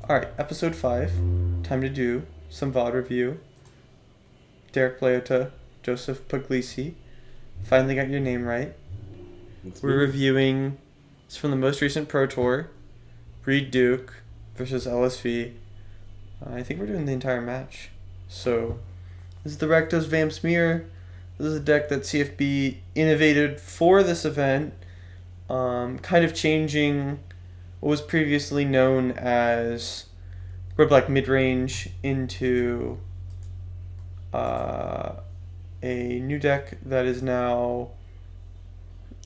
Alright, episode 5. Time to do some VOD review. Derek Leota, Joseph Puglisi. Finally got your name right. It's We're me. reviewing, it's from the most recent Pro Tour, Reid Duke versus LSV. I think we're doing the entire match. So, this is the Rectos Vamps Mirror. This is a deck that CFB innovated for this event, kind of changing what was previously known as Red Black Midrange into uh, a new deck that is now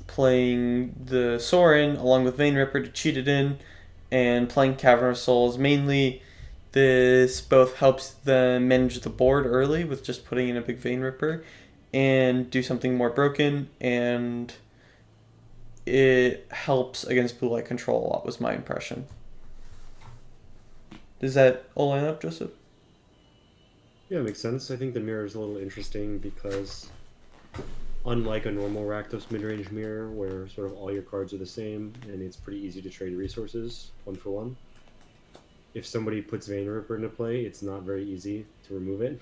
playing the Sorin along with Vein Ripper to cheat it in, and playing Cavern of Souls. Mainly, this both helps them manage the board early with just putting in a big Vein Ripper, and do something more broken, and it helps against blue light control a lot, was my impression. Does that all line up, Joseph? Yeah, it makes sense. I think the mirror is a little interesting because unlike a normal Rakdos mid-range mirror where sort of all your cards are the same and it's pretty easy to trade resources one for one, if somebody puts Vein Ripper into play, it's not very easy to remove it.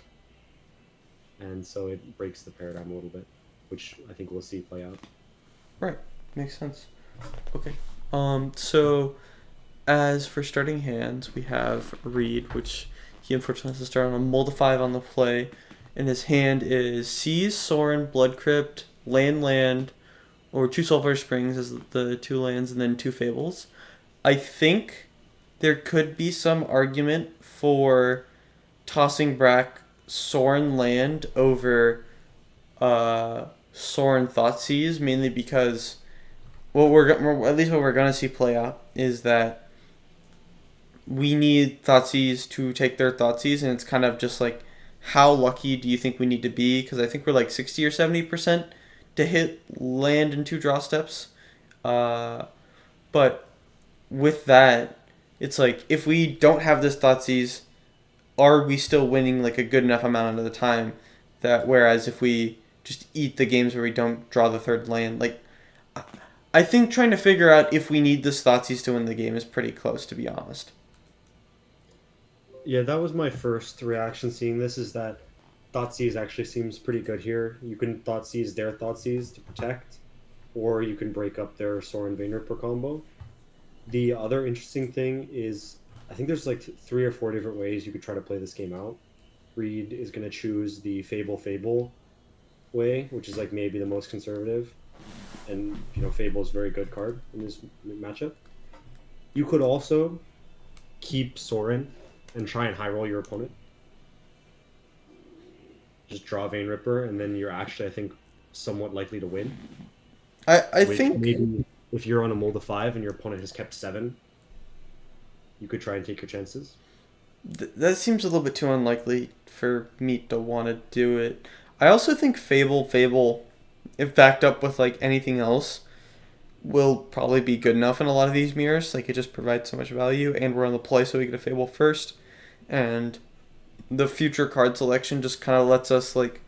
And so it breaks the paradigm a little bit, which I think we'll see play out. Right, makes sense. Okay. So as for starting hands, we have Reid, which he unfortunately has to start on a Mold-5 on the play. And his hand is Seize, Sorin, Blood Crypt, Land, or 2 Sulphur Springs as the 2 lands, and then 2 Fables. I think there could be some argument for tossing back Sorin land over Sorin Thoughtseize, mainly because at least what we're gonna see play out is that we need Thoughtseize to take their Thoughtseize, and it's kind of just like, how lucky do you think we need to be? Because I think we're like 60 or 70% to hit land in 2 draw steps. But with that, it's like, if we don't have this Thoughtseize, are we still winning like a good enough amount of the time? That whereas if we just eat the games where we don't draw the 3rd land, like, I think trying to figure out if we need this Thoughtseize to win the game is pretty close, to be honest. Yeah, that was my first reaction seeing this, is that Thoughtseize actually seems pretty good here. You can Thoughtseize their Thoughtseize to protect, or you can break up their Sorin Vein Ripper combo. The other interesting thing is, I think there's like 3 or 4 different ways you could try to play this game out. Reid is going to choose the Fable way, which is like maybe the most conservative, and Fable is a very good card in this matchup. You could also keep Sorin and try and high roll your opponent. Just draw Vein Ripper, and then you're actually, I think, somewhat likely to win. I Which think maybe if you're on a mold of 5 and your opponent has kept 7, you could try and take your chances. That seems a little bit too unlikely for me to want to do it. I also think Fable, if backed up with like anything else, will probably be good enough in a lot of these mirrors. Like, it just provides so much value, and we're on the play, so we get a Fable first, and the future card selection just kind of lets us like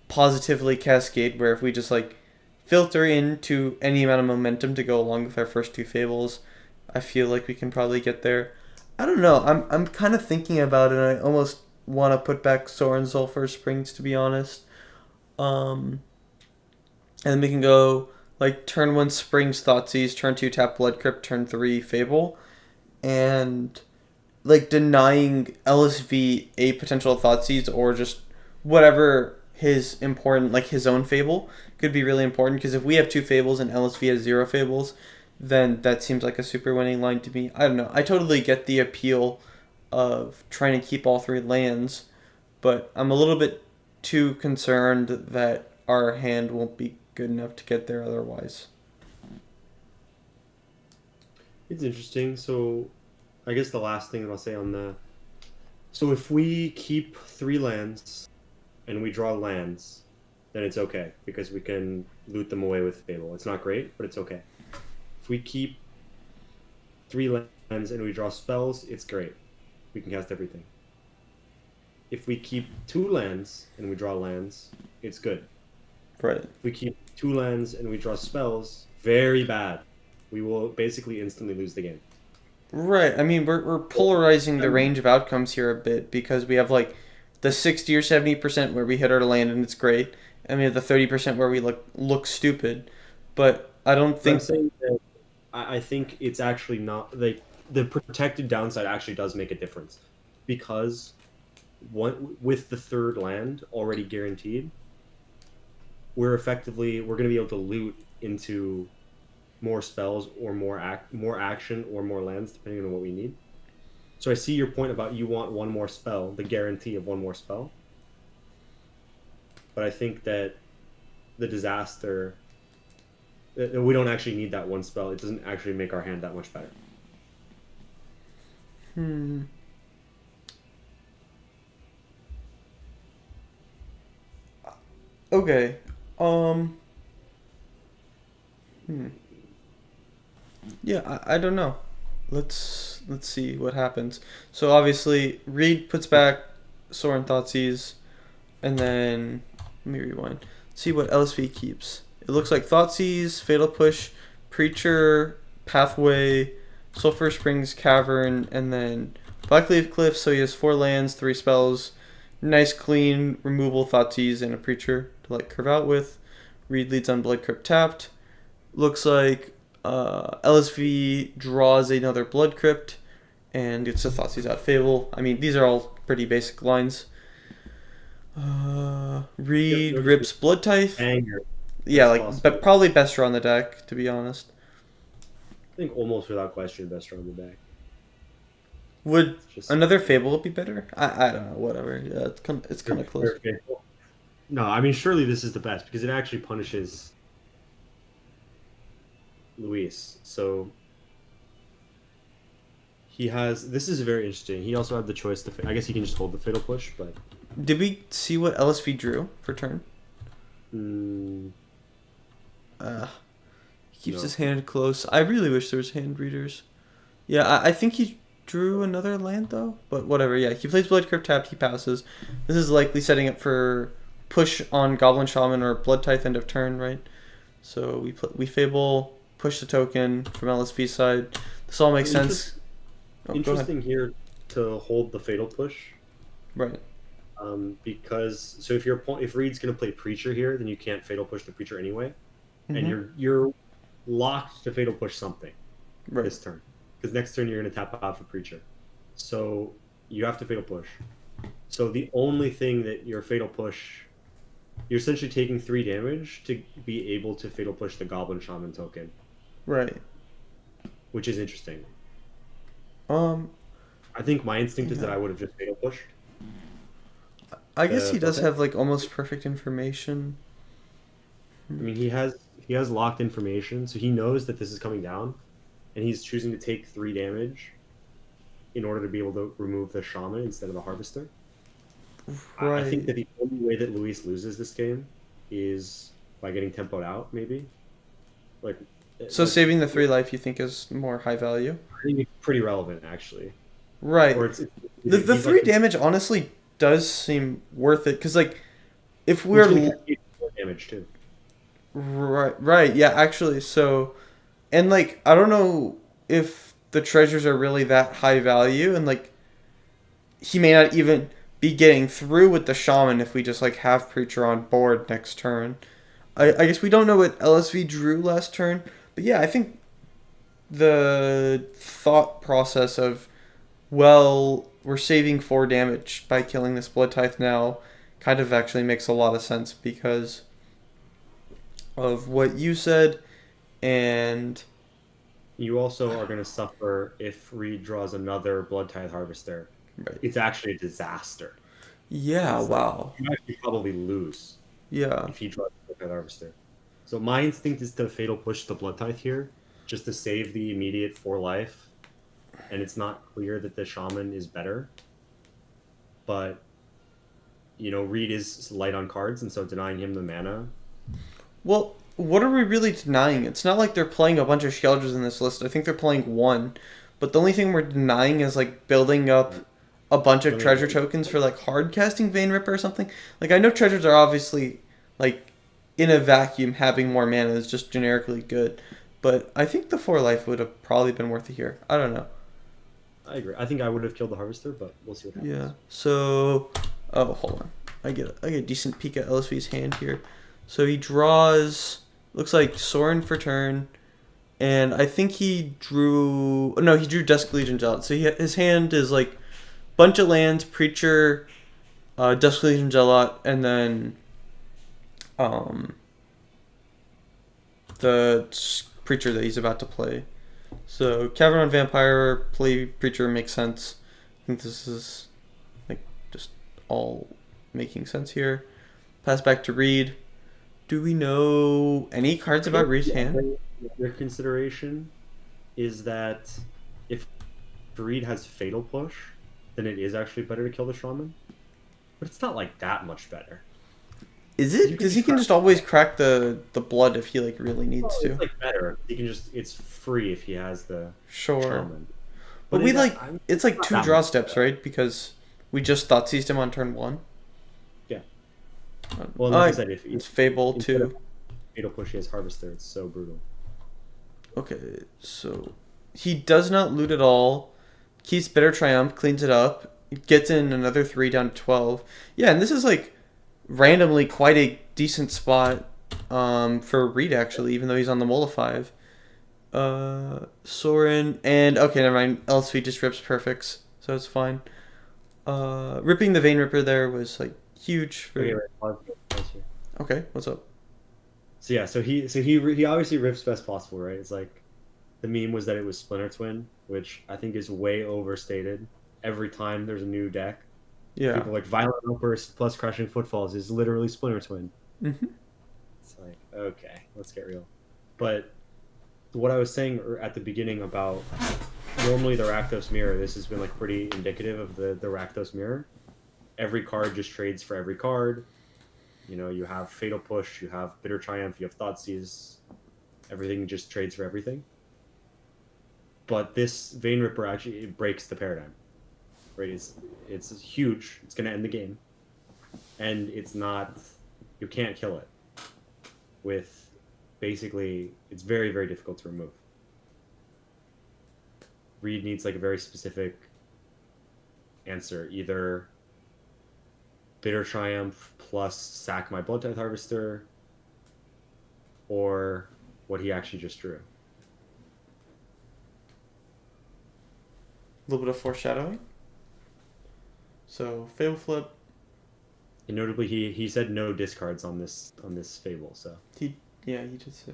positively cascade. Where if we just like filter into any amount of momentum to go along with our first 2 Fables, I feel like we can probably get there. I don't know. I'm kind of thinking about it. And I almost want to put back Sorin Sulphur Springs, to be honest. Um, and then we can go like turn 1 Springs Thoughtseize, turn 2 tap Blood Crypt, turn 3 Fable, and like denying LSV a potential Thoughtseize, or just whatever his important, like his own Fable could be really important, because if we have 2 Fables and LSV has 0 Fables, then that seems like a super winning line to me. I don't know. I totally get the appeal of trying to keep all 3 lands, but I'm a little bit too concerned that our hand won't be good enough to get there otherwise. It's interesting. So, I guess the last thing that I'll say on that. So, if we keep 3 lands and we draw lands, then it's okay because we can loot them away with Fable. It's not great, but it's okay. If we keep 3 lands and we draw spells, it's great. We can cast everything. If we keep 2 lands and we draw lands, it's good. Right. If we keep 2 lands and we draw spells, very bad. We will basically instantly lose the game. Right. I mean, we're polarizing the range of outcomes here a bit because we have like the 60 or 70% where we hit our land and it's great, and we have the 30% where we look stupid. But I don't But I'm think. saying that I think it's actually not like the protected downside actually does make a difference because one with the third land already guaranteed, we're going to be able to loot into more spells or more action or more lands depending on what we need. So I see your point about you want one more spell, the guarantee of one more spell, but I think that the disaster we don't actually need that one spell. It doesn't actually make our hand that much better. Hmm. Okay. Um. Hmm. Yeah, I don't know. Let's see what happens. So obviously, Reid puts back Soren Thoughtseize, and then let me rewind. See what LSV keeps. It looks like Thoughtseize, Fatal Push, Preacher, Pathway, Sulphur Springs Cavern, and then Blackleaf Cliff. So he has 4 lands, 3 spells. Nice clean removal Thoughtseize and a Preacher to like curve out with. Reid leads on Blood Crypt tapped. Looks like LSV draws another Blood Crypt and gets a Thoughtseize out Fable. I mean, these are all pretty basic lines. Yep, Reid they're just rips Blood Tithe. anger. Yeah, Best like, but possible. probably best draw on the deck, to be honest. I think almost without question, best round of the deck. Would It's just another Fable be better? I don't know. Whatever. Yeah, it's kind of close. very faithful. No, I mean surely this is the best because it actually punishes Luis. So he has. This is very interesting. He also had the choice to. I guess he can just hold the fatal push, but Did we see what LSV drew for turn? mm, Uh, he keeps no. his hand close. I really wish there was hand readers. Yeah, I think he drew another land though, but whatever. Yeah, he plays Blood Crypt tapped. He passes. This is likely setting up for push on Goblin Shaman or Blood Tithe end of turn, right? So we Fable, push the token from LSV side. This all makes sense. Oh, go ahead. Interesting here to hold the fatal push. Right. Because so if Reed's going to play preacher here, then you can't fatal push the preacher anyway, and Mhm. you're locked to fatal push something Right. this turn because next turn you're going to tap out for preacher, so you have to fatal push. So the only thing that your fatal push, you're essentially taking 3 damage to be able to fatal push the Goblin Shaman token, Right. which is interesting. Um. I think my instinct is that Yeah. I would have just fatal pushed I guess the he does Bloodbath. have like almost perfect information. I mean, he has locked information, so he knows that this is coming down, and he's choosing to take 3 damage in order to be able to remove the shaman instead of the harvester. I think Right. that the only way that Luis loses this game is by getting tempoed out, maybe. Like, So like saving the 3 life you think is more high value? I think it's pretty relevant actually. Or Right. it's The he's three like damage honestly does seem worth it because like if he's we're going to get 4 damage too. right, yeah, actually, so and like I don't know if the treasures are really that high value and like he may not even be getting through with the shaman if we just like have preacher on board next turn. I guess we don't know what LSV drew last turn, but yeah, I think the thought process of well, we're saving 4 damage by killing this Blood Tithe now kind of actually makes a lot of sense because of what you said and You also are going to suffer if Reed draws another Blood Tithe Harvester. right. It's actually a disaster. Yeah, It's like wow. you actually probably lose Yeah. if he draws the Blood Tithe Harvester. So my instinct is to fatal push the Blood Tithe here, just to save the immediate 4 life. And it's not clear that the Shaman is better, but Reed is light on cards, and so denying him the mana. Well, what are we really denying? It's not like they're playing a bunch of Skelders in this list. I think they're playing one. But the only thing we're denying is like building up a bunch of Building up treasure tokens for like hard casting Vein Ripper or something. Like I know treasures are obviously like in a vacuum having more mana is just generically good. But I think the 4 life would have probably been worth it here. I don't know. I agree. I think I would have killed the Harvester, but we'll see what happens. Yeah. So, oh, hold on. I get a decent peek at LSV's hand here. So he draws. Looks like Sorin for turn, and I think he drew. No, he drew Dusk Legion Zealot. So his hand is like bunch of lands, Preacher, Dusk Legion Zealot, and then um the Preacher that he's about to play. So Cavern on Vampire, play Preacher makes sense. I think this is like just all making sense here. Pass back to Reid. Do we know any cards about Reid's hand? Your consideration is that if Reid has Fatal Push, then it is actually better to kill the Shaman. But it's not like that much better. Is it? Because he can just always crack the blood if he like really needs to. It's like better. He can just it's free if he has the Sure. Shaman. But we like it's like 2 draw steps, right? Because we just thought seized him on turn 1. Yeah. Well, like I said, if it's Fable too. Fatal Push, he has Harvester. It's so brutal. Okay, so he does not loot at all. Keeps Bitter Triumph, cleans it up, gets in another 3 down to 12. Yeah, and this is like randomly quite a decent spot for Reid actually, even though he's on the Mola 5. Sorin and okay, never mind. LSV just rips perfects, so it's fine. Ripping the Vein Ripper there was like huge for. Okay, what's up? So yeah, so he obviously rips best possible, right? It's like the meme was that it was Splinter Twin, which I think is way overstated. Every time there's a new deck, Yeah, people like Violent Outburst plus Crushing Footfalls is literally Splinter Twin. Mm-hmm. It's like, okay, let's get real. But what I was saying at the beginning about normally the Rakdos Mirror, this has been like pretty indicative of the Rakdos Mirror. Every card just trades for every card. You know, you have Fatal Push, you have Bitter Triumph, you have Thoughtseize. Everything just trades for everything. But this Vein Ripper actually breaks the paradigm. Right? It's huge. It's going to end the game. And it's not... You can't kill it. With... Basically, it's very, very difficult to remove. Reid needs like a very specific answer. Either Bitter Triumph plus sack my Blood Tithe Harvester, or what he actually just drew. A little bit of foreshadowing. So Fable Flip. And notably, he said no discards on this Fable. So he did say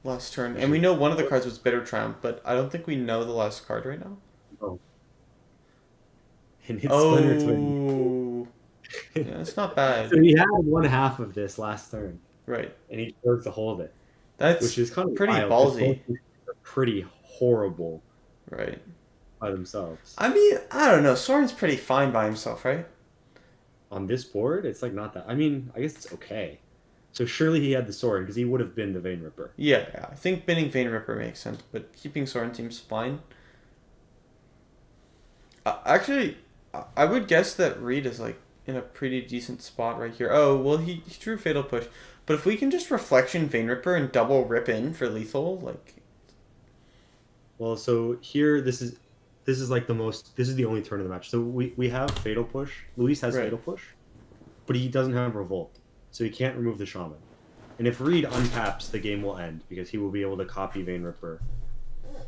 last turn, and we know one of the cards was Bitter Triumph, but I don't think we know the last card right now. Oh. And it's Splinter Twin. Yeah, it's not bad. So he had one half of this last turn. Right. And he chose to hold it. Which is kind of pretty ballsy. Pretty horrible. Right. By themselves. I mean, I don't know. Soren's pretty fine by himself, right? On this board, it's like not that. I mean, I guess it's okay. So surely he had the Soren because he would have been the Vein Ripper. Yeah, I think binning Vein Ripper makes sense, but keeping Soren seems fine. Actually, I would guess that Reid is like in a pretty decent spot right here. Oh, well, he drew Fatal Push. But if we can just Reflection Vein Ripper and double rip in for lethal, like... Well, so here, this is like this is the only turn of the match. So we have Fatal Push. Luis has Fatal Push, but he doesn't have Revolt. So he can't remove the Shaman. And if Reid untaps, the game will end because he will be able to copy Vein Ripper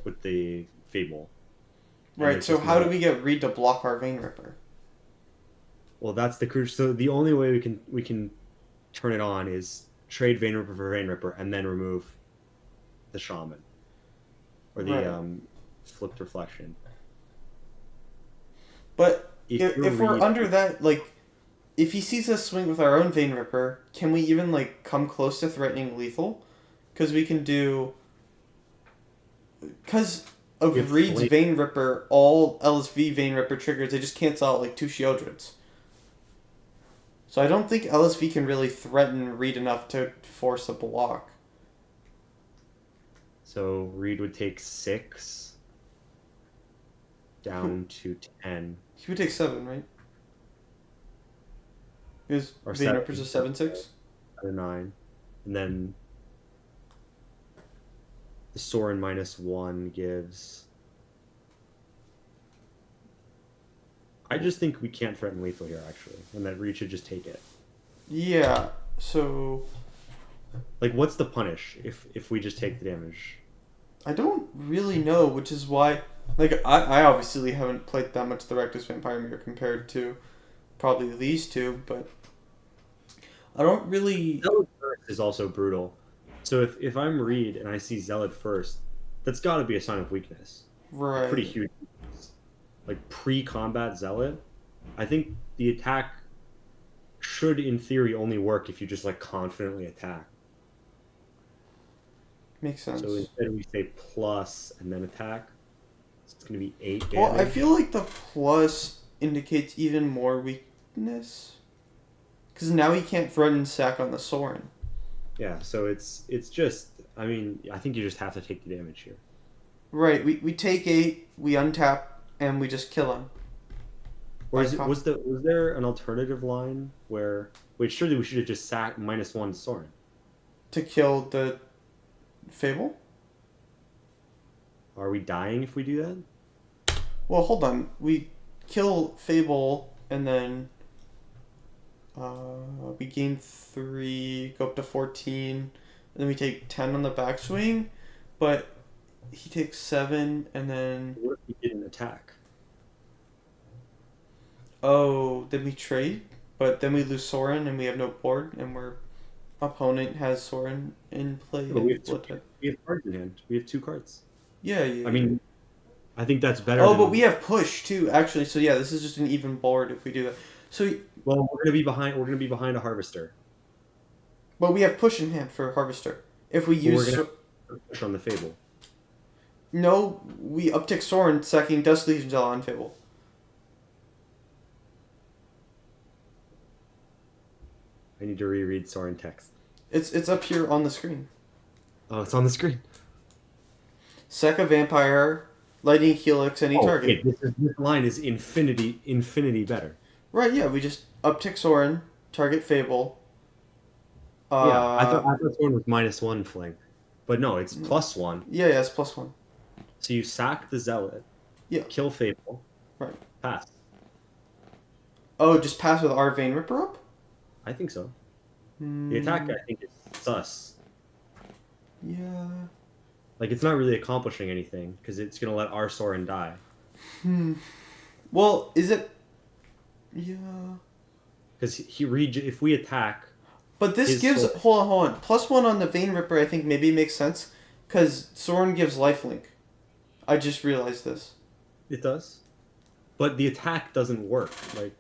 with the Fable. Right, so how do we get Reid to block our Vein Ripper? Well, that's the crucial. So the only way we can turn it on is trade Vein Ripper for Vein Ripper and then remove the Shaman. Or the flipped Reflection. But if we're under that, like, if he sees us swing with our own Vein Ripper, can we even, like, come close to threatening lethal? Because we can do... Because of Reid's Vein Ripper, all LSV Vein Ripper triggers, they just cancel out, like, 2 Sheoldreds. So I don't think LSV can really threaten Reid enough to force a block. So Reid would take 6 down to 10. He would take 7, right? His Vein Ripper's a 7/6? Or 9. And then the Soren -1 gives I just think we can't threaten lethal here, actually, and that Reid should just take it. Yeah. So Like, what's the punish if we just take the damage? I don't really know, which is why, like, I obviously haven't played that much the Reckless Vampire Mirror compared to probably these two, but I don't really. Zealot first is also brutal. So if I'm Reid and I see Zealot first, that's got to be a sign of weakness. A pretty Right. huge weakness. Like pre-combat Zealot, I think the attack should, in theory, only work if you just like confidently attack. Makes So sense. instead we say plus and then attack. So it's going to be 8 Well, I damage. feel like the plus indicates even more weakness. Because now he can't threaten sack on the Soren. Yeah, so it's just, I mean, I think you just have to take the damage here. Right, we take 8, we untap, and we just kill him. Or By is it, was there an alternative line where, wait, surely we should have just sacked -1 Soren. to kill the Fable? Are we dying if we do that? Well, hold on. We kill Fable, and then we gain 3, go up to 14, and then we take 10 on the backswing, but he takes 7, and then. What if we didn't attack? Oh, then we trade, but then we lose Soren, and we have no board, and our opponent has Soren in play. Yeah, but we And have two, blood type. we have cards in hand. We have 2 cards. Yeah, yeah, I yeah. mean, I think that's better Oh, but than. we have push too, actually. So yeah, this is just an even board if we do that. So, Well, we're gonna be behind. We're gonna be behind a harvester, but we have push in hand for Harvester. If we but we're use gonna have to push on the Fable. no, we uptick Soren, sacking Dust Legion Zella on Fable. I need to reread Soren text. It's up here on the screen. Oh, it's on the screen. Sack a vampire, lightning helix any Oh, target. wait, this line is infinity better. Right, yeah, we just uptick Soren, target Fable. Yeah, I thought Uh, I thought Soren was -1 fling, but no, it's +1. yeah, yeah, it's +1. So you sack the Zealot, Yeah, kill Fable, right. pass. Oh, just pass with our Vein Ripper up? I think so. The attack, Hmm, I think, is sus. yeah. Like, it's not really accomplishing anything, because it's going to let our Soren die. Hmm. Well, is it. Yeah. Because if we attack, But this his gives. Soren, Hold on. +1 on the Vein Ripper, I think maybe makes sense. Because Soren gives lifelink. I just realized this. it does. But the attack doesn't work. Like,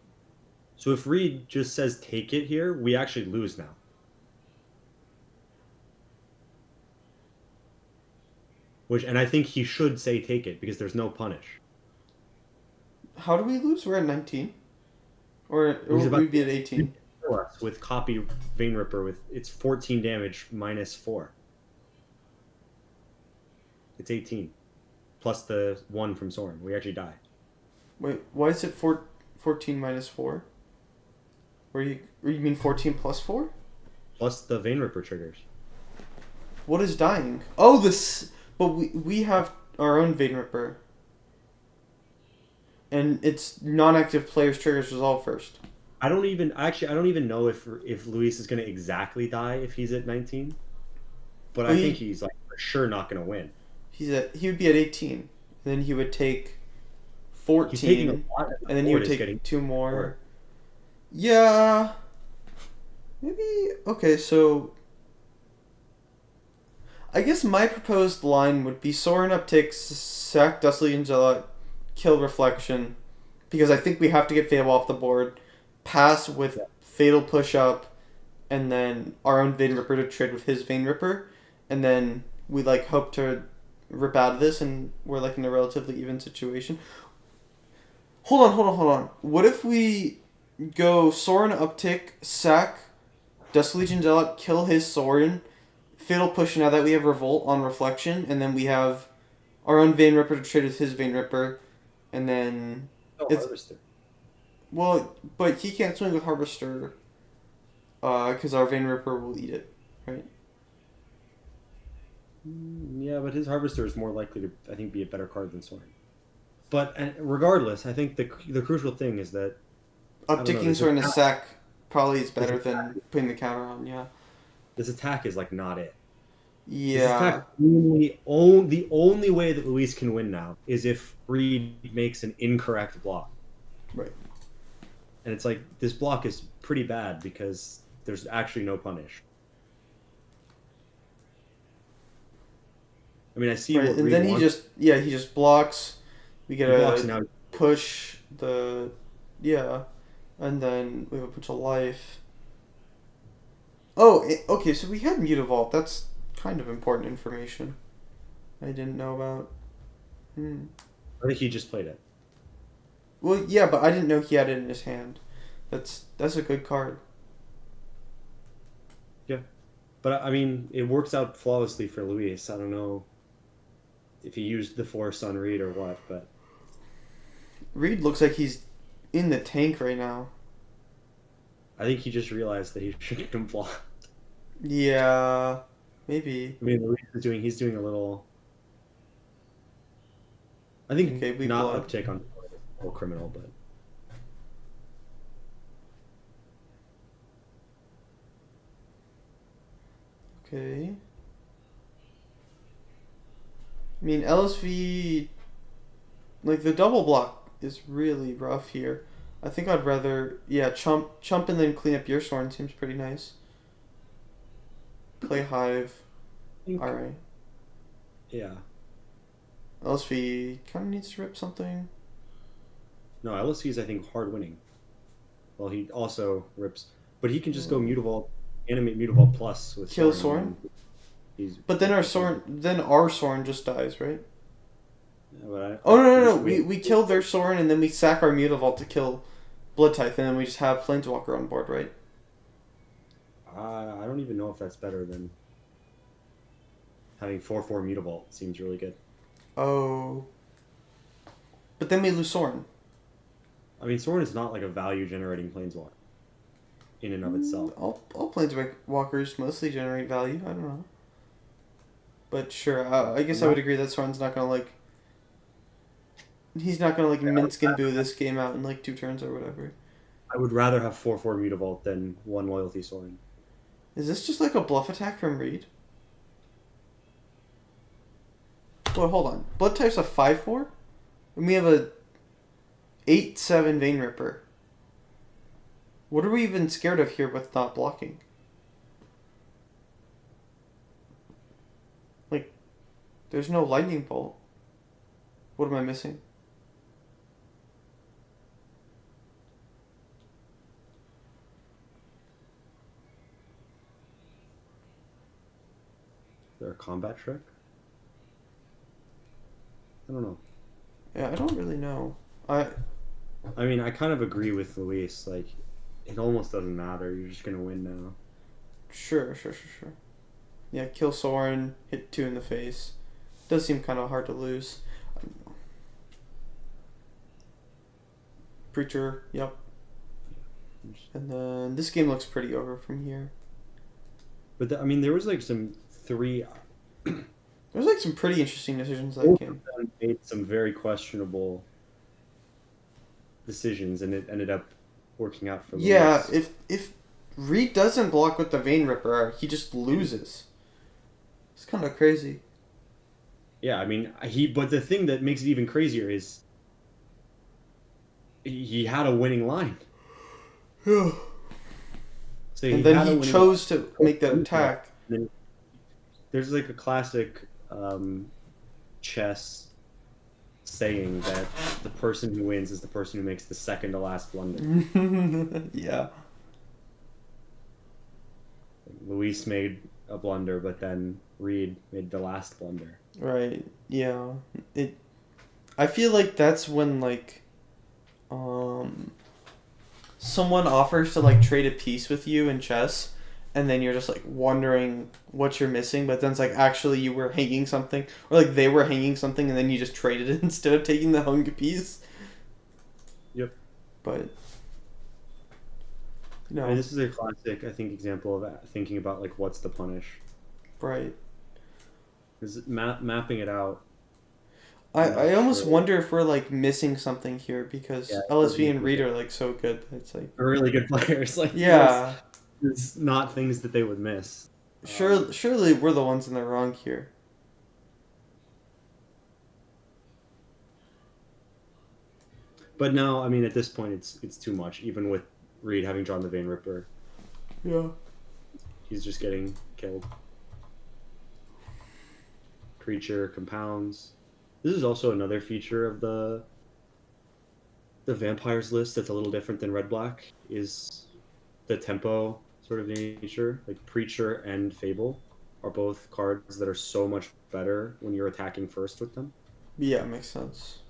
so if Reid just says take it here, we actually lose now. And I think he should say take it, because there's no punish. How do we lose? We're at 19. Or He's about we'd be at 18. kill us with copy Vein Ripper with it's 14 damage -4. It's 18 plus the 1 from Soren. We actually die. Wait, why is it 14 minus 4? Or you mean 14 plus 4? Plus the Vein Ripper triggers. What is dying? Oh, this. But we have our own Vein Ripper. And it's non-active players triggers resolve first. I don't even know if Luis is going to exactly die if he's at 19, but Well, I think he's like for sure not going to win. He would be at 18. Then he would take He's taking a 14, lot. and then he would is take getting 2 more. more. Yeah. Maybe. Okay, so. I guess my proposed line would be Soren uptick, sack Dustly and Gela, kill Reflection, because I think we have to get Fable off the board, pass with Yeah. Fatal Push Up, and then our own Vein Ripper to trade with his Vein Ripper, and then we like hope to rip out of this, and we're like in a relatively even situation. Hold on. What if we go Soren uptick, sack Dust Legion Zealot, kill his Soren, Fatal Push now that we have Revolt on Reflection, and then we have our own Vein Ripper to trade with his Vein Ripper, and then Oh, it's Harvester. well, but he can't swing with Harvester, because our Vein Ripper will eat it, right? Yeah, but his Harvester is more likely to, I think, be a better card than Soren. But regardless, I think the crucial thing is that I don't know. Upticking sword in a sack probably is better than putting the counter on. Yeah. This attack is like not it. This Yeah. attack the only way that Luis can win now is if Reid makes an incorrect block, Right. and it's like this block is pretty bad because there's actually no punish. I mean, I see Right. what And Reid then wants. he just blocks. We get He blocks a and now. push the yeah, and then we have a bunch of life. Oh, okay. So we had Mutavault. That's kind of important information. I didn't know about. Hmm. I think he just played it. Well, yeah, but I didn't know he had it in his hand. That's a good card. Yeah, but I mean, it works out flawlessly for Luis. I don't know if he used the force on Reid or what, but Reid looks like he's in the tank right now. I think he just realized that he shouldn't have blocked. Yeah, maybe. I mean, Luis is doing. He's doing a little. I think Okay, we not blood. uptick on a little criminal, but Okay. I mean, LSV, like the double block is really rough here. I think I'd rather, yeah, chump and then clean up your Soren seems pretty nice. Play Hive. I think Alright. yeah. LSV kind of needs to rip something. No, LSV is I think hard winning. Well, he also rips, but he can just go Mutavault, animate Mutavault plus with Kill Soren, Soren? and then he's. But then our Soren just dies, right? Yeah, but Oh, no. we We kill their Soren and then we sack our Mutavault to kill Blood Type and then we just have Planeswalker on board, right? I don't even know if that's better than having 4/4 Mutavault. Seems really good. Oh. But then we lose Soren. I mean, Soren is not like a value generating planeswalker in and of itself. All Planeswalkers mostly generate value. I don't know. But sure, I guess I would agree that Soren's not gonna like. He's not gonna like Minsc and Boo this game out in like 2 turns or whatever. I would rather have 4/4 Mutavault than one loyalty Soren. Is this just like a bluff attack from Reid? Well, hold on. Blood type's a 5/4, and we have a 8/7 Vein Ripper. What are we even scared of here with not blocking? Like, there's no lightning bolt. What am I missing? Is there a combat trick? I don't know. Yeah, I don't really know. I mean, I kind of agree with Luis. Like, it almost doesn't matter. You're just gonna win now. Sure. Yeah, kill Soren, hit 2 in the face. Does seem kind of hard to lose. Preacher, yep. And then this game looks pretty over from here. But I mean, there was like some three. There's like some pretty interesting decisions that Both game. of them made some very questionable decisions, and it ended up working out for Luis. Yeah, if Reid doesn't block with the Vein Ripper, he just loses. It's kind of crazy. Yeah, I mean, But the thing that makes it even crazier is he had a winning line. Yeah. So And had then a he winning chose to make that attack. line. There's like a classic chess saying that the person who wins is the person who makes the second to last blunder. Yeah. Luis made a blunder, but then Reid made the last blunder. Right. Yeah. I feel like that's when like someone offers to like trade a piece with you in chess and then you're just like wondering what you're missing, but then it's like actually you were hanging something or like they were hanging something and then you just traded it instead of taking the hung piece. Yep. But I mean, this is a classic, I think, example of thinking about like what's the punish. Right. Is mapping it out. I'm I not almost sure. wonder if we're like missing something here Yeah, because it does LSV make and me Reid think are like so good. It's like they're really good players. Like yeah, there's not things that they would miss. surely we're the ones in the wrong here. But now, I mean, at this point, it's too much. Even with Reid having drawn the Vein Ripper, Yeah. he's just getting killed. Creature compounds. This is also another feature of the vampires list that's a little different than red black is the tempo sort of nature. Like Preacher and Fable are both cards that are so much better when you're attacking first with them. Yeah, makes sense.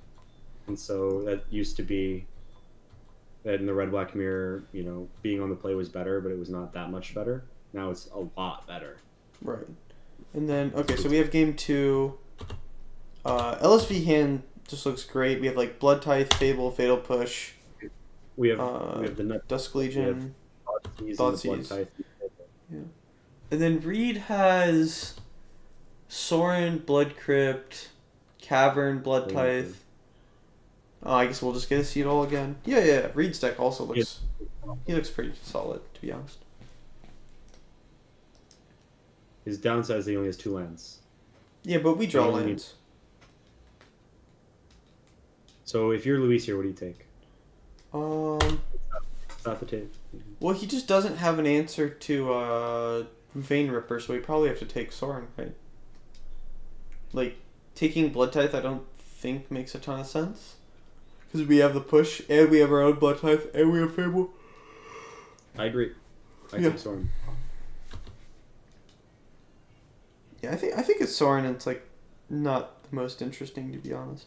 And so that used to be that in the red black mirror, being on the play was better, but it was not that much better. Now it's a lot better. Right. And then okay, so It's, we have game two. LSV hand just looks great. We have like Blood Tithe, Fable, Fatal Push, we have uh, we have the nut, Dusk we have Legion, Thoughtseize and the blood Thoughtseize. tithe. Yeah. And then Reed has Sorin, Blood Crypt, Cavern, Blood Tithe. Oh, I guess we'll just get to see it all again. Yeah. Reed's deck also looks. He looks pretty solid, to be honest. His downside is he only has 2 lands. Yeah, but we draw He only lands. So if you're Luis here, what do you take? Stop the tape. Well, he just doesn't have an answer to Vein Ripper, so we probably have to take Sorin, right? Like, taking Blood Tithe I don't think makes a ton of sense. Because we have the push, and we have our own Blood Tithe, and we have Fable. I agree. I Yeah. take Storm. Yeah, I think it's Sorin, and it's, like, not the most interesting, to be honest.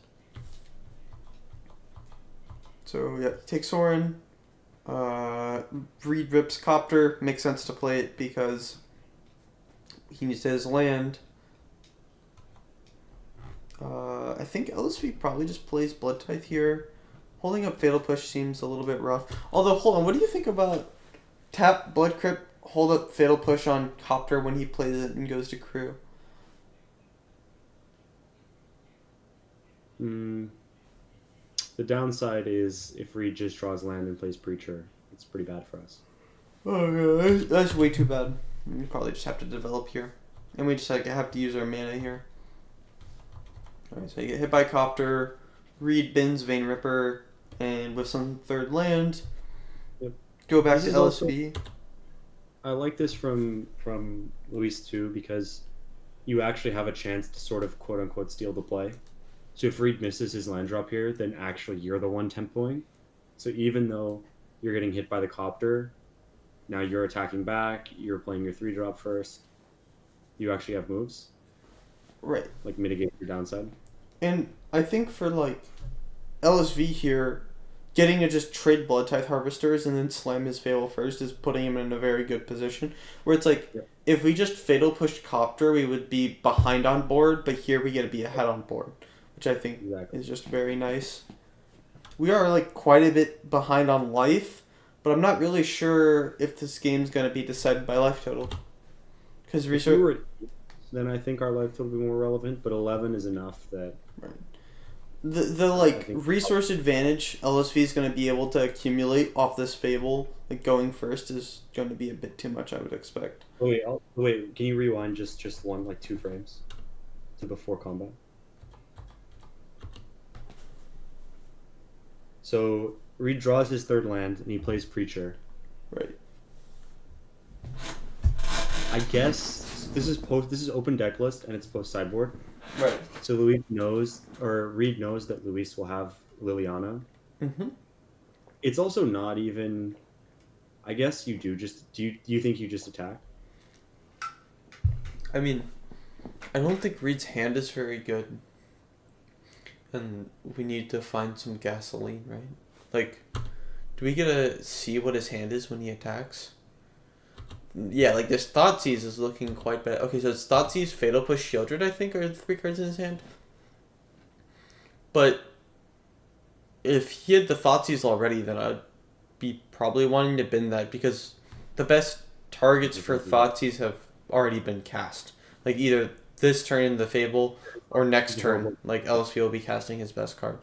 So, yeah, take Sorin. Reed rips Copter. Makes sense to play it because he needs his land. I think LSV probably just plays Blood Tithe here. Holding up Fatal Push seems a little bit rough. Although, hold on, what do you think about tap Blood Crypt, hold up Fatal Push on Copter when he plays it and goes to crew? The downside is if Reed just draws land and plays Preacher, it's pretty bad for us. Oh yeah, that's way too bad. We probably just have to develop here. And we just like have to use our mana here. Alright, so you get hit by Copter, Reed bins Vein Ripper, and with some third land, Yep. go back This to is also- LSV. I like this from Luis too because you actually have a chance to sort of quote unquote steal the play. So if Reed misses his land drop here, then actually you're the one tempoing. So even though you're getting hit by the Copter, now you're attacking back, you're playing your 3-drop first, you actually have moves, Right. like mitigate your downside. And I think for like LSV here, getting to just trade Blood Tithe Harvesters and then slam his Fable first is putting him in a very good position. Where it's like, Yep. if we just Fatal pushed Copter, we would be behind on board, but here we get to be ahead on board, which I think Exactly. is just very nice. We are like quite a bit behind on life, but I'm not really sure if this game's going to be decided by life total. Because If we research. were at 8, then I think our life total would be more relevant, but 11 is enough that The I like think- resource advantage LSV is going to be able to accumulate off this Fable, like going first, is going to be a bit too much, I would expect. wait, can you rewind just one, like 2 frames to before combat? So Reed draws his 3rd land and he plays Preacher. Right. I guess this is open deck list and it's post sideboard. Right. So Reed knows that Luis will have Liliana. Mm-hmm. It's also not even. I guess you do you think you just attack? I mean, I don't think Reed's hand is very good. And we need to find some gasoline, right? Like, do we get to see what his hand is when he attacks? Yeah, like this Thoughtseize is looking quite bad. Okay, so it's Thoughtseize, Fatal Push, Shieldred, I think, are the 3 cards in his hand. But if he had the Thoughtseize already, then I'd be probably wanting to bin that because the best targets for Thoughtseize have already been cast. Like either this turn the Fable, or next turn, Horrible. like LSV will be casting his best card.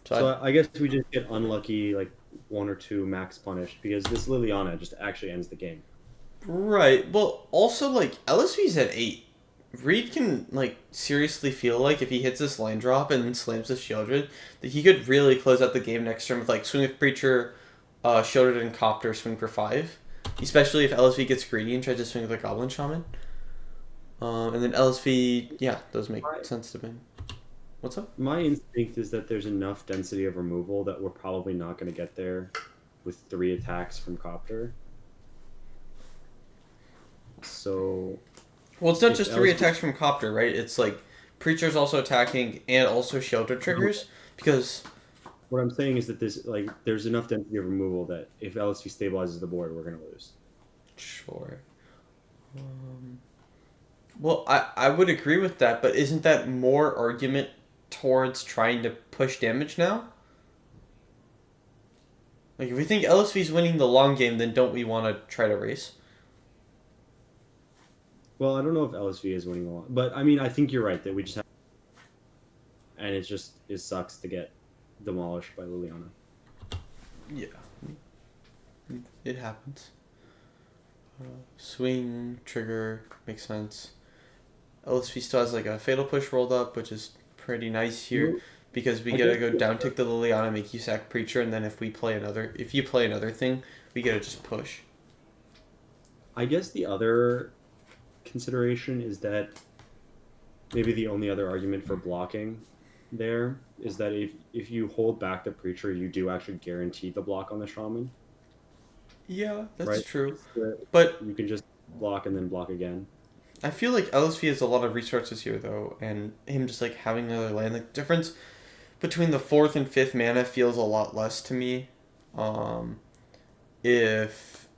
So So I guess we just get unlucky, like one or two max punished because this Liliana just actually ends the game. right. Well, also like LSV's at 8. Reid can like seriously feel like if he hits this land drop and then slams the Shieldred, that he could really close out the game next turn with like swing with Preacher, Shieldred and Copter swing for 5. Especially if LSV gets greedy and tries to swing with a Goblin Shaman. And then LSV, yeah, does make sense to me. What's up? My instinct is that there's enough density of removal that we're probably not going to get there with 3 attacks from Copter. So, Well, it's not if just 3 LSV attacks from Copter, right? It's like Preacher's also attacking and also Shieldred triggers because what I'm saying is that there's enough density of removal that if LSV stabilizes the board, we're going to lose. sure. Well, I would agree with that, but isn't that more argument towards trying to push damage now? Like, if we think LSV's winning the long game, then don't we want to try to race? Well, I don't know if LSV is winning a lot, but I mean, I think you're right that we just have, and it sucks to get demolished by Liliana. Yeah. It happens. Swing, trigger, makes sense. LSV still has like a Fatal Push rolled up, which is pretty nice here because we gotta go down tick the Liliana, make you sack Preacher, and then if you play another thing, we gotta just push. I guess the other consideration is that maybe the only other argument for blocking there is that if you hold back the Preacher, you do actually guarantee the block on the Shaman. Yeah, that's right? true. But You can just block and then block again. I feel like LSV has a lot of resources here though, and him just like having another land, the difference between the 4th and 5th mana feels a lot less to me. If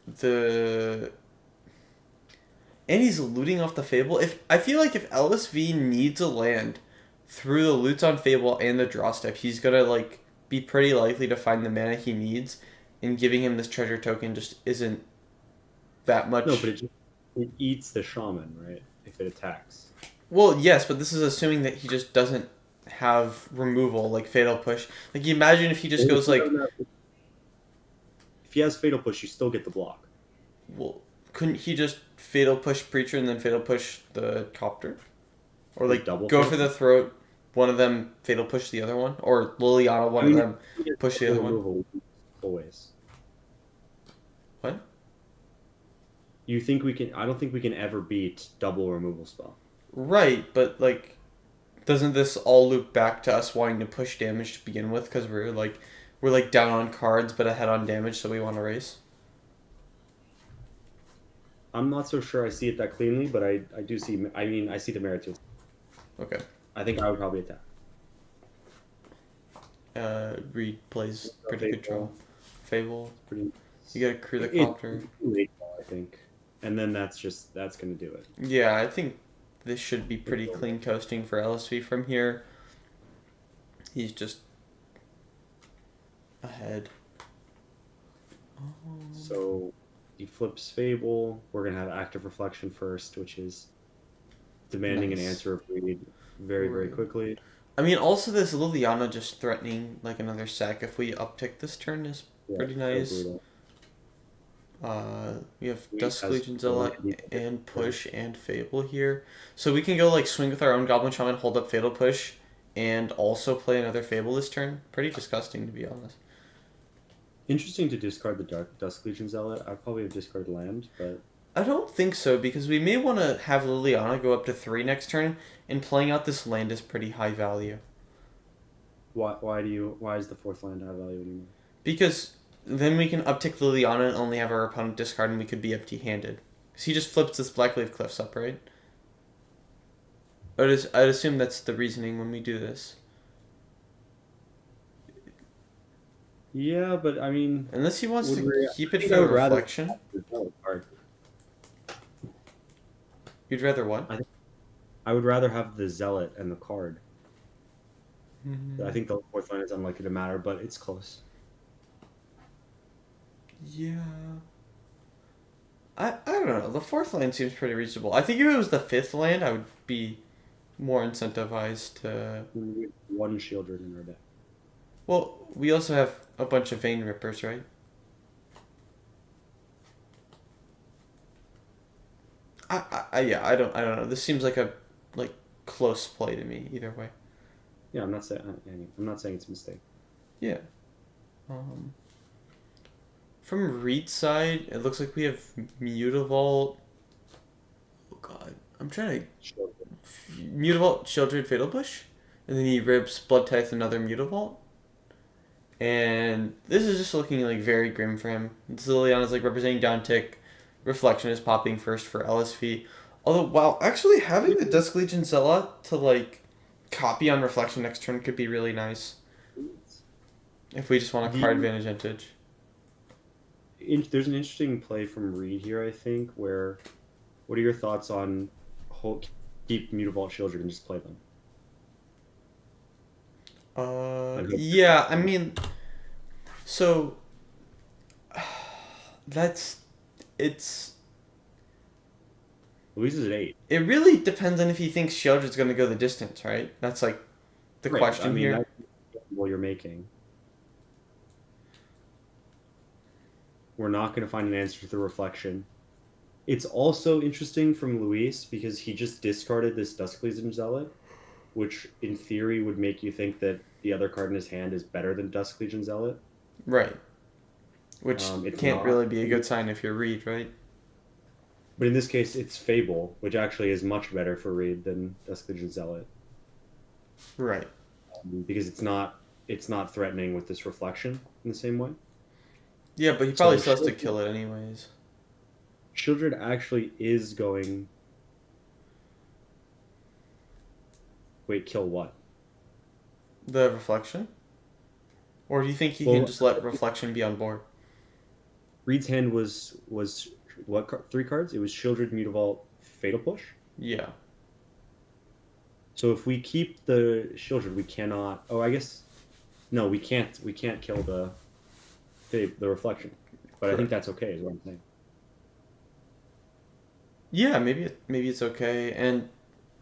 the and he's looting off the Fable. If I feel like if LSV needs a land through the loots on Fable and the draw step, he's gonna like be pretty likely to find the mana he needs, and giving him this treasure token just isn't that much. No, but it eats the Shaman, right? If it attacks. Well, yes, but this is assuming that he just doesn't have removal, like Fatal Push. Like, you imagine if he just goes like, if he has Fatal Push, you still get the block. well, couldn't he just Fatal Push Preacher and then Fatal Push the Copter? Or like double go push? for the throat, one of them Fatal Push the other one? Or Liliana, one of them push the other one? Always. What? You think we can? I don't think we can ever beat double removal spell. Right, but like, doesn't this all loop back to us wanting to push damage to begin with? Because we're like down on cards but ahead on damage, so we want to race. I'm not so sure I see it that cleanly, but I do see. I mean, I see the merit to it. Okay. I think I would probably attack. Reid plays pretty good draw. Fable. Pretty. You gotta crew the Copter. Late, I think, and then that's gonna do it. Yeah, I think this should be pretty clean coasting for LSV from here. He's just ahead. So he flips Fable. We're gonna have Active Reflection first, which is demanding an answer of Reid very quickly. I mean, also this Liliana just threatening like another sack if we uptick this turn is pretty nice. We have Dusk Legion Zealot and Push and Fable here. So we can go like swing with our own Goblin Shaman, hold up Fatal Push, and also play another Fable this turn. Pretty disgusting, to be honest. Interesting to discard the Dusk Legion Zealot. I'd probably have discarded land, but I don't think so, because we may want to have Liliana go up to 3 next turn, and playing out this land is pretty high value. why is the 4th land high value anymore? Because then we can uptick Liliana and only have our opponent discard, and we could be empty-handed. Because he just flips this Blackleaf Cliffs up, right? I'd assume that's the reasoning when we do this. Yeah, but I mean, unless he wants to keep it for reflection. You'd rather what? I would rather have the Zealot and the card. Mm-hmm. I think the 4th line is unlikely to matter, but it's close. Yeah. I don't know. The fourth land seems pretty reasonable. I think if it was the fifth land, I would be more incentivized to. We have one Shieldred in our deck. Well, we also have a bunch of Vein Rippers, right? Yeah, I don't know. This seems like a like close play to me either way. Yeah, I'm not saying it's a mistake. Yeah. Um, from Reed's side, it looks like we have Mutavault. Oh God, I'm trying Shieldred. to Mutavault, Childred, Fatal Push, and then he rips Blood Tithe another Mutavault. And this is just looking like very grim for him. Liliana's like representing down tick. Reflection is popping first for LSV. Although, wow, actually having the Dusk Legion Zealot to like copy on Reflection next turn could be really nice if we just want a card advantage vintage. There's an interesting play from Reid here, I think. Where, what are your thoughts on keep Mutavault Children and just play them? Yeah, I mean, so that's it's. Luis is at 8. It really depends on if he thinks Shieldred's going to go the distance, right? That's like the Right. question I mean, here. that's the gamble you're making. We're not going to find an answer to the reflection. It's also interesting from Luis because he just discarded this Dusk Legion Zealot, which in theory would make you think that the other card in his hand is better than Dusk Legion Zealot. Right. Which It's can't not. really be a good sign if you're Reid, right? But in this case, it's Fable, which actually is much better for Reid than Dusk Legion Zealot, Right. because it's not threatening with this reflection in the same way. Yeah, but he probably So still has to kill it anyways. Shieldred actually is going. Wait, kill what? The reflection? Or do you think he Well, can just let reflection be on board? Reid's hand was what 3 cards? It was Shieldred, Mutavault, Fatal Push. Yeah. So if we keep the Shieldred, we cannot. Oh, I guess no, we can't. We can't kill the reflection. But I think that's okay. Is what I'm saying. Yeah, maybe it's okay, and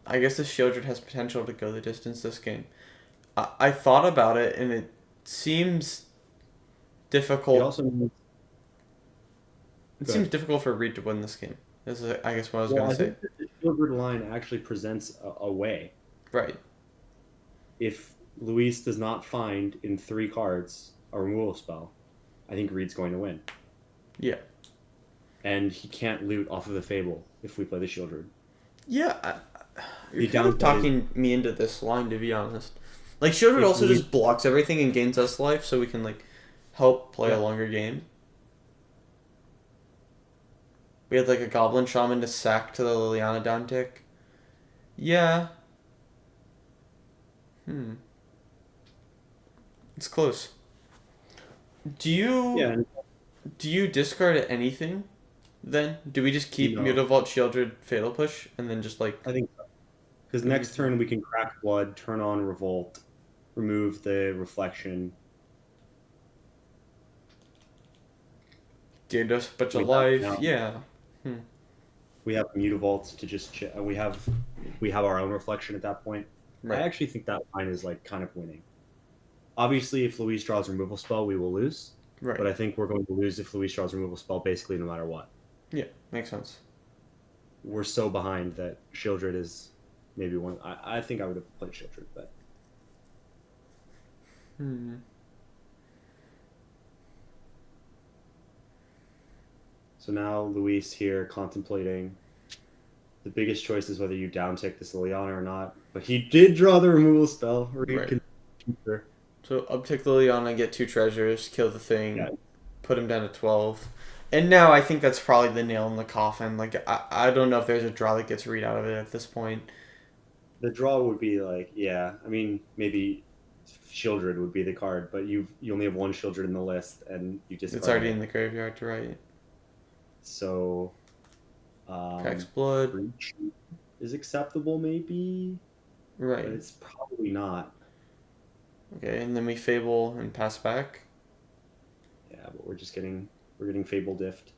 I guess the Shieldred has potential to go the distance this game. I thought about it, and it seems It difficult. also means, It go seems ahead. difficult for Reid to win this game. This is, I guess, what I was Well, gonna I say. think that the Shieldred line actually presents a way. Right. If Luis does not find in 3 cards a removal spell, I think Reid's going to win. Yeah. And he can't loot off of the Fable if we play the Shieldred. Yeah. You're The kind of downside is talking me into this line, to be honest. Like, Shieldred if also Luis, just blocks everything and gains us life, so we can like help play a yeah, longer game. We had like a Goblin Shaman to sack to the Liliana down tick. Yeah. It's close. Do yeah, you and do you discard anything then? Do we just keep no, Mutavault Shieldred Fatal Push and then just like I think so. Because move next through? turn we can crack blood, turn on revolt, remove the reflection. Gained us a bunch We of have life. now Yeah. Hmm. we have mutavaults to just we have our own reflection at that point. I Right. actually think that line is like kind of winning. Obviously, if Luis draws removal spell, we will lose. Right. But I think we're going to lose if Luis draws removal spell basically no matter what. Yeah. Makes sense. We're so behind that Shieldred is maybe one. I think I would have played Shieldred, but Hmm. so now Luis here contemplating. The biggest choice is whether you downtick this Liliana or not. But he did draw the removal spell. Reid Right. can keep her. So uptick Liliana, get 2 treasures, kill the Yeah, thing, put him down to 12. And now I think that's probably the nail in the coffin. Like I don't know if there's a draw that gets Reid out of it at this point. the draw would be like, yeah, I mean, maybe Shieldred would be the card, but you only have one Shieldred in the list, and you It's discard already in it. the graveyard to right. So, Cracks blood. Breach is acceptable, maybe, but Right. it's probably not. Okay, and then we Fable and pass back. Yeah, but we're getting Fable Diffed.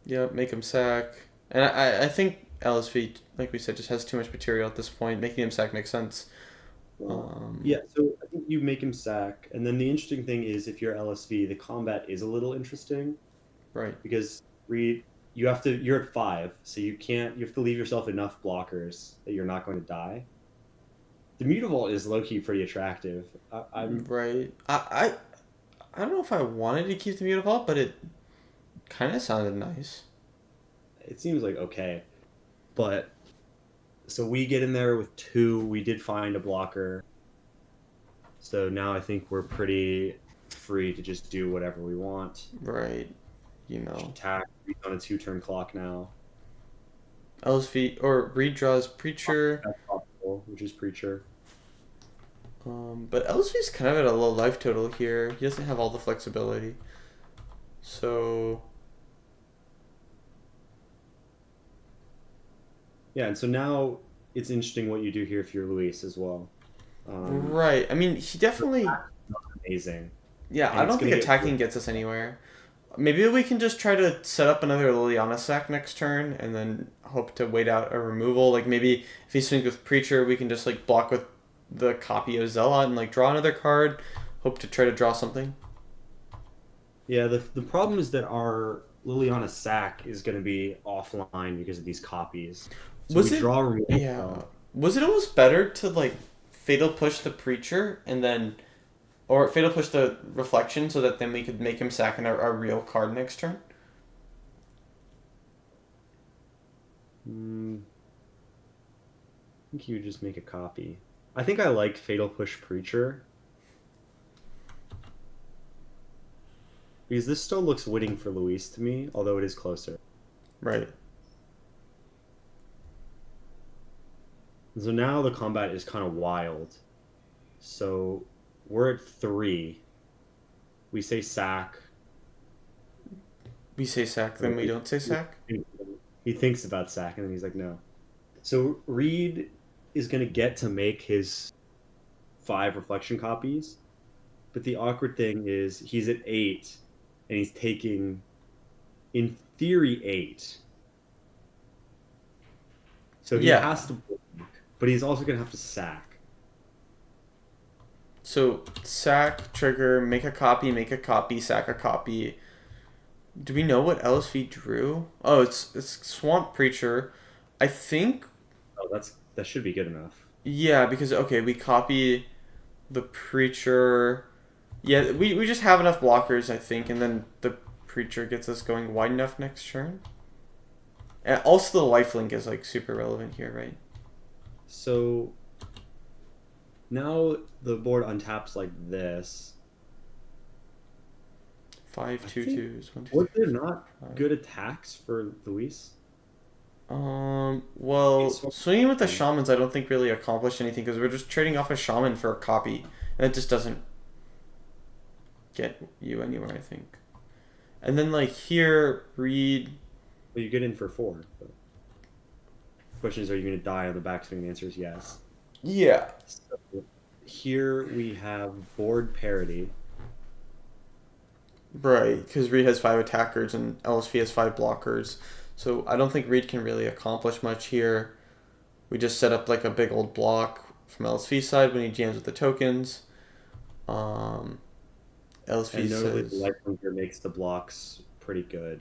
Yeah, make him sack. And I think LSV, like we said, just has too much material at this point. Making him sack makes sense. Yeah, so I think you make him sack, and then the interesting thing is if you're LSV, the combat is a little interesting Right. because Reid, you're at five, so you have to leave yourself enough blockers that you're not going to die. The Mutavault is low key pretty attractive. I'm Right. I don't know if I wanted to keep the Mutavault, but it kind of sounded nice. It seems like okay, but so we get in there with two. We did find a blocker, so now I think we're pretty free to just do whatever we want. Right. You Just know. attack. We're on a 2 turn clock now. LSV or Reid draws Preacher. That's possible, which is Preacher. But LSV's kind of at a low life total here. He doesn't have all the flexibility. So Yeah, and so now it's interesting what you do here if you're Luis as well. Um, right. I mean, he definitely. Amazing, Yeah, and I it's don't think gonna get attacking gets us anywhere. Maybe we can just try to set up another Liliana sack next turn and then hope to wait out a removal. Like maybe if he swings with Preacher, we can just like block with the copy of Zealot and like draw another card. Hope to try to draw something. yeah. The problem is that our Liliana sack is going to be offline because of these copies. So we Was it? draw a removal Yeah. spell. Was it almost better to like fatal push the Preacher and then, or fatal push the Reflection so that then we could make him sack a real card next turn? Hmm, I think you would just make a copy. I think I like Fatal Push Preacher because this still looks winning for Luis to me, although it is closer. Right. And so now the combat is kind of wild. So we're at three. We say sack. We say sack, then we don't say sack. He thinks about sack and then he's like, no. So Reid is going to get to make his 5 reflection copies. But the awkward thing is he's at 8 and he's taking, in theory, 8. So he Yeah. has to block, but he's also going to have to sack. So sack, trigger, make a copy, sack a copy. Do we know what LSV drew? Oh, it's Swamp Preacher. I think Oh, that should be good enough. yeah, because okay, we copy the Preacher. Yeah, we just have enough blockers, I think, and then the Preacher gets us going wide enough next turn. And also the lifelink is like super relevant here, right? So now the board untaps like this. Five I two think twos, one two was three. there not Five. good attacks for Luis? Well, It's swinging with the shamans, I don't think really accomplished anything because we're just trading off a shaman for a copy, and it just doesn't get you anywhere, I think. And then like here, Reid. Well, you get in for 4. But the question is, are you going to die on the backswing? The answer is yes. Yeah. So here we have board parity. Right, because Reid has 5 attackers and LSV has 5 blockers, so I don't think Reid can really accomplish much here. We just set up like a big old block from LSV side when he jams with the tokens. LSV And notably, the says light bunker makes the blocks pretty good.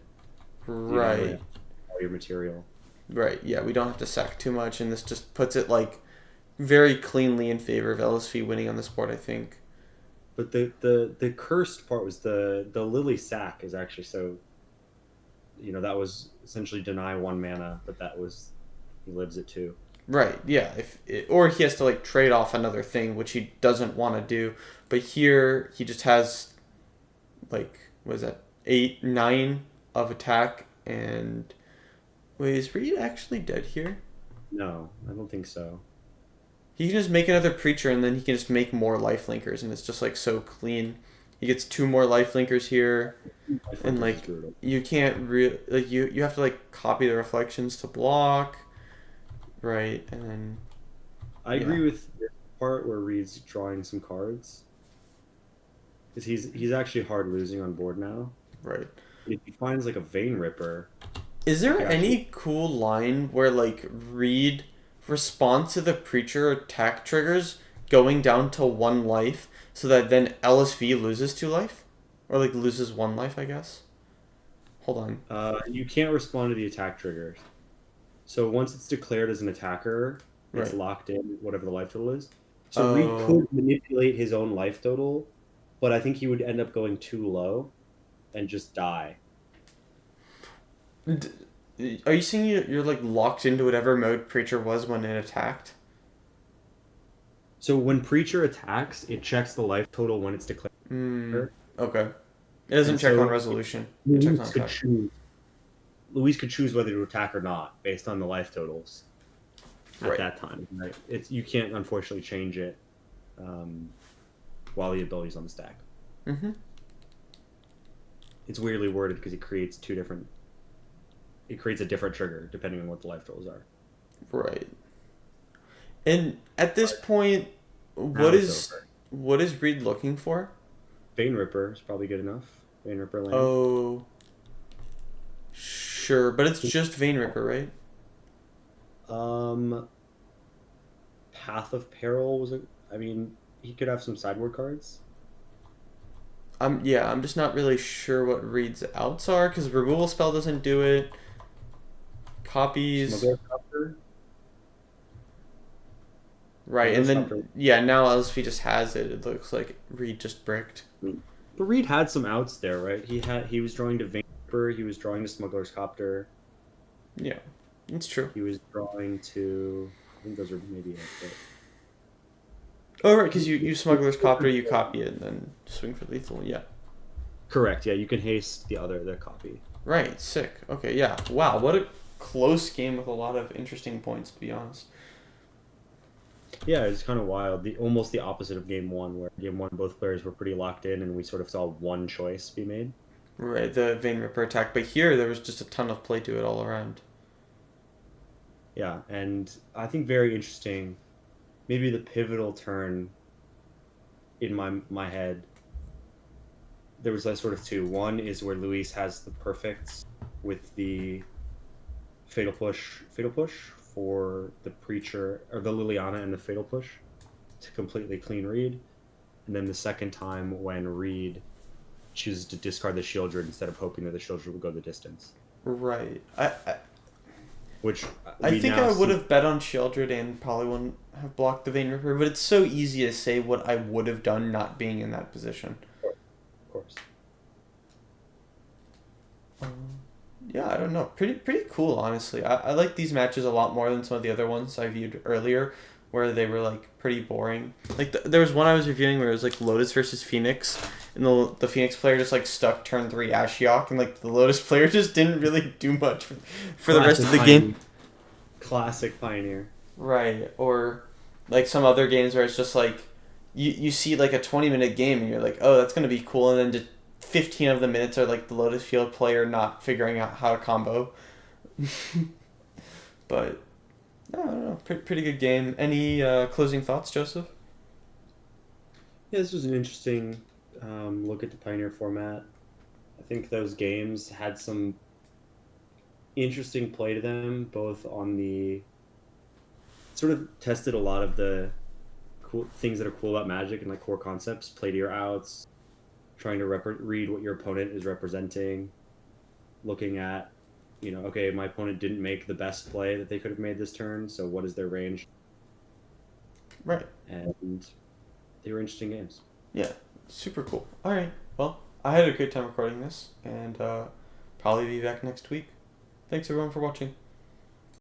You don't really right. have all your material. Right, yeah, we don't have to sack too much, and this just puts it like very cleanly in favor of LSV winning on this board, I think. But the cursed part was the Lily sack is actually so. That was essentially deny 1 mana, but that was he lives it too. Right, yeah, or he has to like trade off another thing, which he doesn't want to do. But here he just has like what is that 8 9 of attack and wait, is Reid actually dead here? No, I don't think so. He can just make another Preacher and then he can just make more Lifelinkers and it's just like so clean. He gets 2 more Lifelinkers here I think and this is like brutal. you can't really like you have to like copy the reflections to block, right? And then I yeah, agree with the part where Reed's drawing some cards. Because he's actually hard losing on board now. right. If he finds like a vein ripper, Is he there could actually. any cool line where like Reid responds to the preacher attack triggers going down to 1 life so that then LSV loses 2 life? Or like loses 1 life, I guess? Hold on. You can't respond to the attack triggers. So once it's declared as an attacker, it's Right. locked in whatever the life total is. So Reed Oh. could manipulate his own life total, but I think he would end up going too low and just die. Are you saying you're like locked into whatever mode Preacher was when it attacked? So when Preacher attacks, it checks the life total when it's declared. Hmm. Okay. It doesn't And check on so resolution. It checks on Luis could attack. choose Luis could choose whether to attack or not based on the life totals at Right. that time. Right? It's you can't unfortunately change it um, while the ability's on the stack. Mm-hmm. It's weirdly worded because it creates a different trigger depending on what the life totals are. Right. And at this But point, now what it's is over. what is Reed looking for? Vein Ripper is probably good enough. Vein Ripper land. Oh, sure, but it's just Vein Ripper, right? Um, Path of Peril was a. I mean, he could have some sideboard cards. I'm just not really sure what Reed's outs are because removal spell doesn't do it. Copies, Smuggler Copter. right, Smuggler and Copter. then yeah, now LSV just has it. It looks like Reed just bricked. But Reed had some outs there, right? He was drawing to Vein Ripper. He was drawing to Smuggler's Copter. Yeah, it's true. He was drawing to. I think those are maybe it. Oh right, because you Smuggler's Copter, you copy it, and then swing for lethal. Yeah. Correct. Yeah, you can haste the copy. Right, sick. Okay, yeah. Wow, what a close game with a lot of interesting points, to be honest. Yeah, it's kind of wild. Almost the opposite of game one, where game one both players were pretty locked in, and we sort of saw one choice be made. Right, the Vein Ripper attack. But here, there was just a ton of play to it all around. Yeah, and I think very interesting. Maybe the pivotal turn in my head. There was like sort of two. One is where Luis has the perfects with the fatal push for the preacher or the Liliana and the fatal push to completely clean Reed. And then the second time when Reed chooses to discard the Shieldred instead of hoping that the Shieldred will go the distance. Right. Which I we think now I would see. have bet on Shieldred and probably wouldn't have blocked the Vein Ripper, but it's so easy to say what I would have done not being in that position. Of course. Yeah, I don't know. Pretty cool, honestly. I like these matches a lot more than some of the other ones I viewed earlier, where they were like pretty boring. Like there was one I was reviewing where it was like Lotus versus Phoenix, and the Phoenix player just like stuck turn 3 Ashiok, and like the Lotus player just didn't really do much for the rest of the game. Classic Pioneer. Right, or like some other games where it's just like you see like a 20-minute game and you're like, oh, that's gonna be cool, and then just 15 of the minutes are like the Lotus Field player not figuring out how to combo. But I don't know, pretty good game. Any closing thoughts, Joseph? Yeah, this was an interesting look at the Pioneer format. I think those games had some interesting play to them, both on the sort of tested a lot of the cool things that are cool about Magic and like core concepts, play to your outs, trying to read what your opponent is representing, looking at, okay, my opponent didn't make the best play that they could have made this turn, so what is their range? Right. And they were interesting games. Yeah, super cool. All right. Well, I had a great time recording this, and probably be back next week. Thanks everyone for watching.